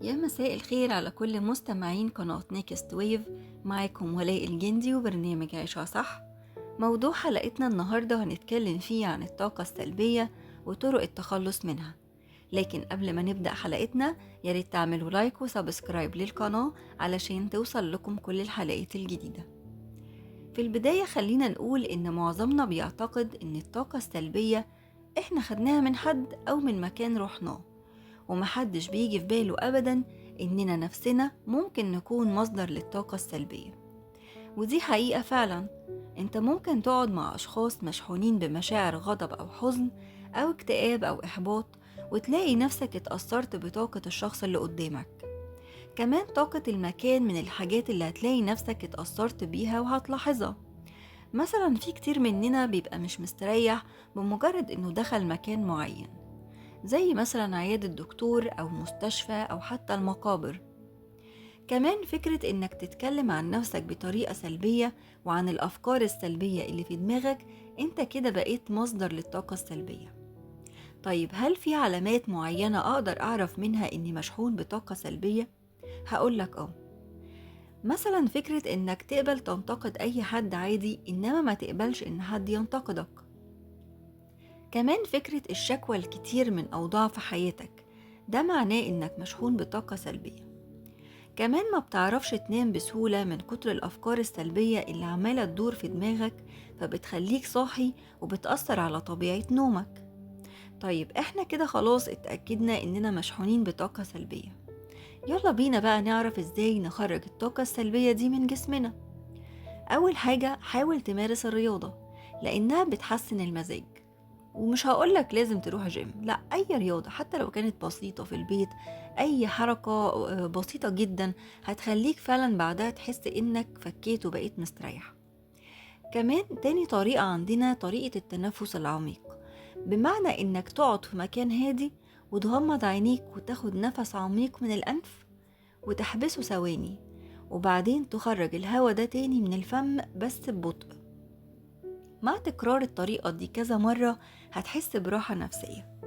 يا مساء الخير على كل مستمعين قناة نيكست ويف. معاكم ولاء الجندي وبرنامج عيشها صح. موضوع حلقتنا النهاردة هنتكلم فيه عن الطاقة السلبية وطرق التخلص منها. لكن قبل ما نبدأ حلقتنا ياريت تعملوا لايك وسبسكرايب للقناة علشان توصل لكم كل الحلقات الجديدة. في البداية خلينا نقول إن معظمنا بيعتقد إن الطاقة السلبية إحنا خدناها من حد أو من مكان رحناه، ومحدش بيجي في باله أبدا إننا نفسنا ممكن نكون مصدر للطاقة السلبية. ودي حقيقة فعلا. انت ممكن تقعد مع أشخاص مشحونين بمشاعر غضب أو حزن أو اكتئاب أو إحباط، وتلاقي نفسك اتأثرت بطاقة الشخص اللي قدامك. كمان طاقة المكان من الحاجات اللي هتلاقي نفسك اتأثرت بيها وهتلاحظها. مثلا في كتير مننا بيبقى مش مستريح بمجرد انه دخل مكان معين، زي مثلا عيادة دكتور أو مستشفى أو حتى المقابر. كمان فكرة إنك تتكلم عن نفسك بطريقة سلبية وعن الأفكار السلبية اللي في دماغك، انت كده بقيت مصدر للطاقة السلبية. طيب هل في علامات معينة أقدر أعرف منها إني مشحون بطاقة سلبية؟ هقولك مثلا فكرة إنك تقبل تنتقد أي حد عادي، إنما ما تقبلش إن حد ينتقدك. كمان فكرة الشكوى الكتير من أوضاع في حياتك، ده معناه إنك مشحون بطاقة سلبية. كمان ما بتعرفش تنام بسهولة من كتر الأفكار السلبية اللي عمالة تدور في دماغك، فبتخليك صاحي وبتأثر على طبيعة نومك. طيب احنا كده خلاص اتأكدنا إننا مشحونين بطاقة سلبية. يلا بينا بقى نعرف ازاي نخرج الطاقة السلبية دي من جسمنا. أول حاجة حاول تمارس الرياضة، لأنها بتحسن المزاج. ومش هقولك لازم تروح جيم، لا، أي رياضة حتى لو كانت بسيطة في البيت، أي حركة بسيطة جدا هتخليك فعلا بعدها تحس إنك فكيت وبقيت مستريح. كمان تاني طريقة عندنا طريقة التنفس العميق، بمعنى إنك تقعد في مكان هادي وتغمض عينيك وتاخد نفس عميق من الأنف وتحبسه ثواني، وبعدين تخرج الهواء ده تاني من الفم بس ببطء. مع تكرار الطريقة دي كذا مرة هتحس براحة نفسية.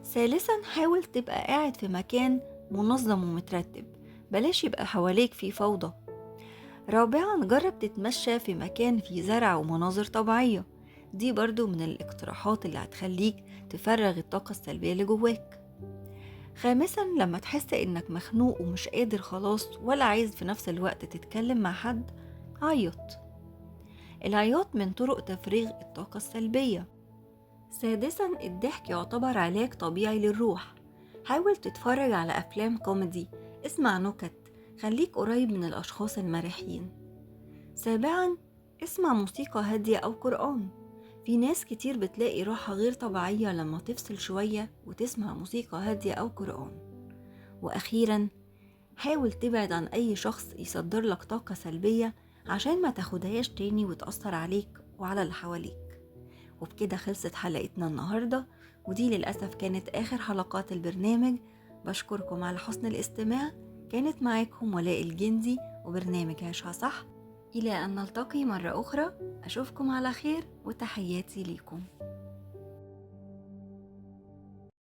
ثالثا حاول تبقى قاعد في مكان منظم ومترتب، بلاش يبقى حواليك فيه فوضى. رابعا جرب تتمشى في مكان فيه زرع ومناظر طبيعية، دي برضو من الاقتراحات اللي هتخليك تفرغ الطاقة السلبية اللي جواك. خامسا لما تحس انك مخنوق ومش قادر خلاص ولا عايز في نفس الوقت تتكلم مع حد، عيط. العياط من طرق تفريغ الطاقة السلبية. سادسا الضحك يعتبر علاج طبيعي للروح، حاول تتفرج على أفلام كوميدي، اسمع نكت، خليك قريب من الأشخاص المرحين. سابعا اسمع موسيقى هادية أو قرآن، في ناس كتير بتلاقي راحة غير طبيعية لما تفصل شوية وتسمع موسيقى هادية أو قرآن. وأخيرا حاول تبعد عن أي شخص يصدر لك طاقة سلبية عشان ما تاخدهاش تاني وتأثر عليك وعلى اللي حواليك. وبكده خلصت حلقتنا النهاردة، ودي للأسف كانت آخر حلقات البرنامج. بشكركم على حسن الاستماع. كانت معاكم ولاء الجندي وبرنامج عيشها صح. إلى أن نلتقي مرة أخرى، أشوفكم على خير وتحياتي ليكم.